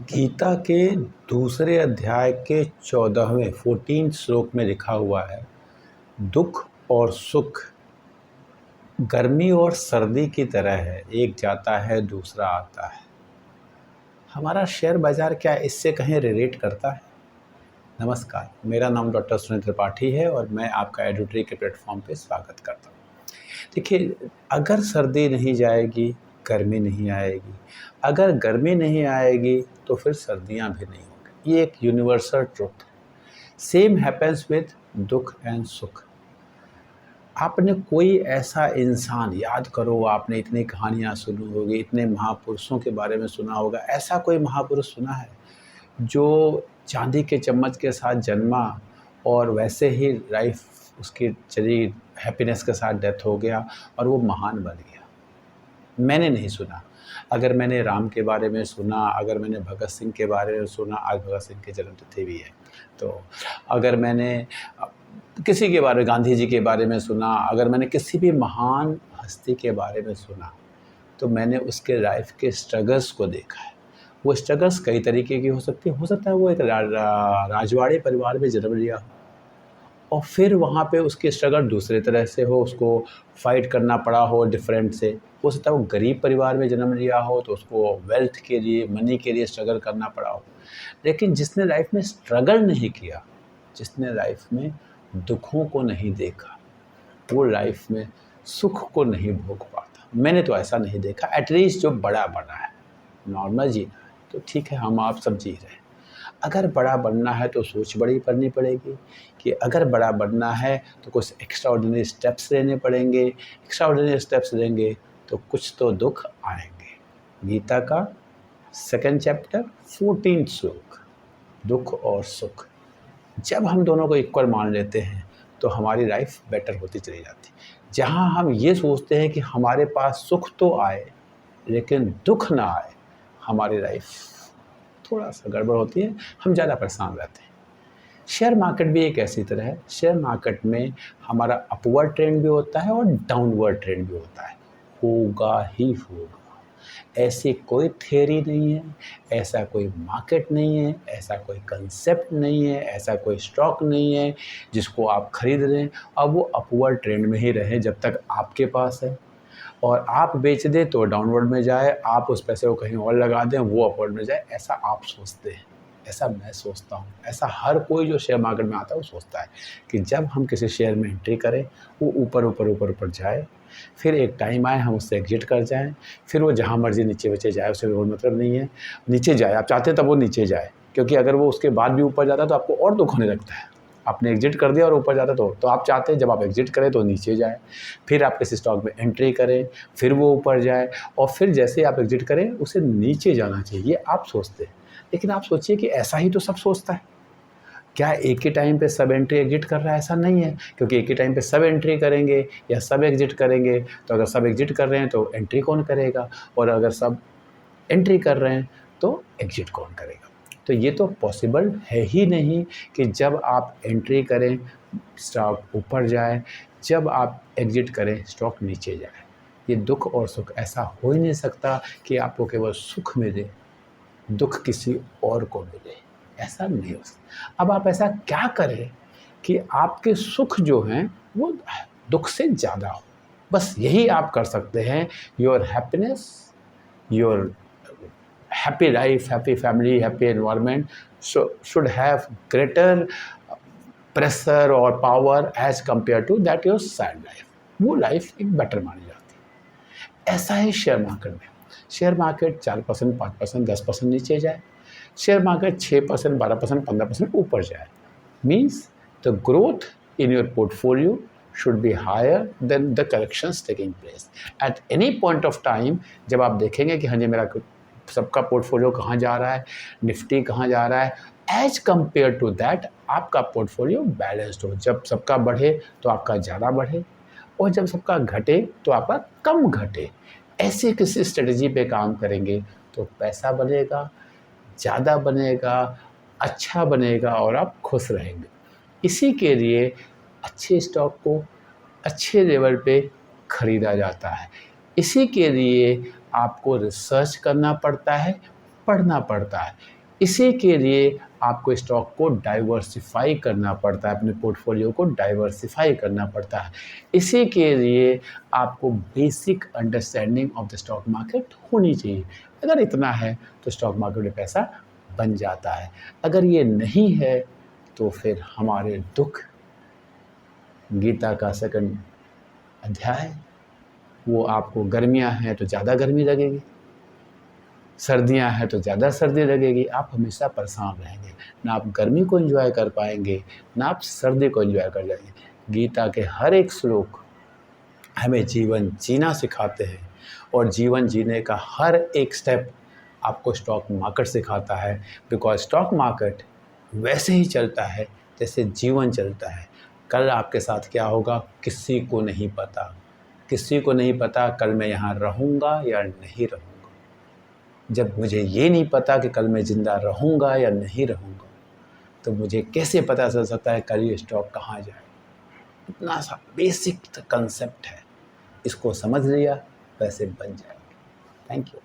गीता के दूसरे अध्याय के 14वें श्लोक में लिखा हुआ है, दुख और सुख गर्मी और सर्दी की तरह है, एक जाता है दूसरा आता है। हमारा शेयर बाज़ार क्या इससे कहीं रिलेट करता है? नमस्कार, मेरा नाम डॉक्टर सुनील त्रिपाठी है और मैं आपका एडुट्री के प्लेटफॉर्म पे स्वागत करता हूँ। देखिए, अगर सर्दी नहीं जाएगी, गर्मी नहीं आएगी। अगर गर्मी नहीं आएगी तो फिर सर्दियाँ भी नहीं होंगी। ये एक यूनिवर्सल ट्रुथ है। सेम हैपेंस विद दुख एंड सुख। आपने कोई ऐसा इंसान याद करो, आपने इतनी कहानियाँ सुनी होगी, इतने महापुरुषों के बारे में सुना होगा। ऐसा कोई महापुरुष सुना है जो चांदी के चम्मच के साथ जन्मा और वैसे ही लाइफ उसकी चली, हैप्पीनेस के साथ डेथ हो गया और वो महान बन गया? मैंने नहीं सुना। अगर मैंने राम के बारे में सुना, अगर मैंने भगत सिंह के बारे में सुना, आज भगत सिंह की जन्मतिथि भी है, तो अगर मैंने किसी के बारे में, गांधी जी के बारे में सुना, अगर मैंने किसी भी महान हस्ती के बारे में सुना, तो मैंने उसके लाइफ के स्ट्रगल्स को देखा है। वो स्ट्रगल्स कई तरीके की हो सकता है वो एक राजवाड़े परिवार में जन्म लिया हो और फिर वहाँ पे उसकी स्ट्रगल दूसरे तरह से हो, उसको फाइट करना पड़ा हो डिफरेंट से। हो सकता है वो गरीब परिवार में जन्म लिया हो तो उसको वेल्थ के लिए, मनी के लिए स्ट्रगल करना पड़ा हो। लेकिन जिसने लाइफ में स्ट्रगल नहीं किया, जिसने लाइफ में दुखों को नहीं देखा, वो लाइफ में सुख को नहीं भोग पाता। मैंने तो ऐसा नहीं देखा। एटलीस्ट जो बड़ा बना है, नॉर्मल जीना है तो ठीक है, हम आप सब जी रहे हैं। अगर बड़ा बनना है तो सोच बड़ी करनी पड़ेगी कि अगर बड़ा बनना है तो कुछ एक्स्ट्राऑर्डिनरी स्टेप्स लेने पड़ेंगे। एक्स्ट्राऑर्डिनरी स्टेप्स लेंगे तो कुछ तो दुख आएंगे। गीता का 2nd चैप्टर 14 श्लोक, दुख और सुख। जब हम दोनों को इक्वल मान लेते हैं तो हमारी लाइफ बेटर होती चली जाती है। जहाँ हम ये सोचते हैं कि हमारे पास सुख तो आए लेकिन दुख ना आए, हमारी लाइफ थोड़ा सा गड़बड़ होती है, हम ज़्यादा परेशान रहते हैं। शेयर मार्केट भी एक ऐसी तरह है। शेयर मार्केट में हमारा अपवर्ड ट्रेंड भी होता है और डाउनवर्ड ट्रेंड भी होता है। होगा ही होगा। ऐसी कोई थ्योरी नहीं है, ऐसा कोई मार्केट नहीं है, ऐसा कोई कंसेप्ट नहीं है, ऐसा कोई स्टॉक नहीं है जिसको आप खरीद लें और वो अपवर्ड ट्रेंड में ही रहे जब तक आपके पास है, और आप बेच दें तो डाउनवर्ड में जाए, आप उस पैसे को कहीं और लगा दें वो अपवर्ड में जाए। ऐसा आप सोचते हैं, ऐसा मैं सोचता हूँ, ऐसा हर कोई जो शेयर मार्केट में आता है वो सोचता है कि जब हम किसी शेयर में एंट्री करें वो ऊपर ऊपर ऊपर ऊपर जाए, फिर एक टाइम आए हम उससे एग्जिट कर जाएं, फिर वो जहाँ मर्जी नीचे बचे जाए, उससे कोई मतलब नहीं है। नीचे जाए, आप चाहते हैं तब वो नीचे जाए, क्योंकि अगर वो उसके बाद भी ऊपर जाता है तो आपको और दुख होने लगता है। आपने एग्जिट कर दिया और ऊपर जाता तो आप चाहते हैं जब आप एग्जिट करें तो नीचे जाए, फिर आप किसी स्टॉक में एंट्री करें, फिर वो ऊपर जाए और फिर जैसे आप एग्जिट करें उसे नीचे जाना चाहिए, ये आप सोचते हैं। लेकिन आप सोचिए कि ऐसा ही तो सब सोचता है। क्या एक ही टाइम पे सब एंट्री एग्जिट कर रहा है? ऐसा नहीं है, क्योंकि एक ही टाइम पे सब एंट्री करेंगे या सब एग्जिट करेंगे तो अगर सब एग्जिट कर रहे हैं तो एंट्री कौन करेगा, और अगर सब एंट्री कर रहे हैं तो एग्जिट कौन करेगा? तो ये तो पॉसिबल है ही नहीं कि जब आप एंट्री करें स्टॉक ऊपर जाए, जब आप एग्जिट करें स्टॉक नीचे जाए। ये दुख और सुख ऐसा हो ही नहीं सकता कि आपको केवल सुख मिले, दुख किसी और को मिले। ऐसा नहीं हो सकता। अब आप ऐसा क्या करें कि आपके सुख जो हैं वो दुख से ज़्यादा हो? बस यही आप कर सकते हैं। Your happiness, your happy life, happy family, happy environment should have greater pressure or power as compared to that your sad life. वो लाइफ एक बेटर मानी जाती है। ऐसा है शेयर मार्केट में। शेयर मार्केट 4%, 5%, 10% नीचे जाए, शेयर मार्केट 6%, 12%, 15% ऊपर जाए, means the growth in your portfolio should be higher than the corrections taking place. At any point of time, जब आप देखेंगे कि हाँ जी मेरा सबका पोर्टफोलियो कहाँ जा रहा है, निफ्टी कहाँ जा रहा है, एज कम्पेयर टू दैट आपका पोर्टफोलियो बैलेंस्ड हो। जब सबका बढ़े तो आपका ज़्यादा बढ़े और जब सबका घटे तो आपका कम घटे। ऐसे किसी स्ट्रेटजी पे काम करेंगे तो पैसा बनेगा, ज़्यादा बनेगा, अच्छा बनेगा और आप खुश रहेंगे। इसी के लिए अच्छे स्टॉक को अच्छे लेवल पे ख़रीदा जाता है। इसी के लिए आपको रिसर्च करना पड़ता है, पढ़ना पड़ता है। इसी के लिए आपको स्टॉक को डाइवर्सिफ़ाई करना पड़ता है, अपने पोर्टफोलियो को डाइवर्सिफ़ाई करना पड़ता है। इसी के लिए आपको basic understanding of the stock market होनी चाहिए। अगर इतना है तो स्टॉक मार्केट में पैसा बन जाता है। अगर ये नहीं है तो फिर हमारे दुख, गीता का सेकंड अध्याय, वो आपको गर्मियाँ हैं तो ज़्यादा गर्मी लगेगी, सर्दियाँ हैं तो ज़्यादा सर्दी लगेगी, आप हमेशा परेशान रहेंगे। ना आप गर्मी को एंजॉय कर पाएंगे, ना आप सर्दी को एंजॉय कर जाएंगे। गीता के हर एक श्लोक हमें जीवन जीना सिखाते हैं और जीवन जीने का हर एक स्टेप आपको स्टॉक मार्केट सिखाता है। बिकॉज स्टॉक मार्केट वैसे ही चलता है जैसे जीवन चलता है। कल आपके साथ क्या होगा किसी को नहीं पता, किसी को नहीं पता कल मैं यहाँ रहूँगा या नहीं रहूँगा। जब मुझे ये नहीं पता कि कल मैं ज़िंदा रहूँगा या नहीं रहूँगा, तो मुझे कैसे पता चल सकता है कल ये स्टॉक कहाँ जाए। इतना सा बेसिक कंसेप्ट है, इसको समझ लिया वैसे बन जाएगा। Thank you.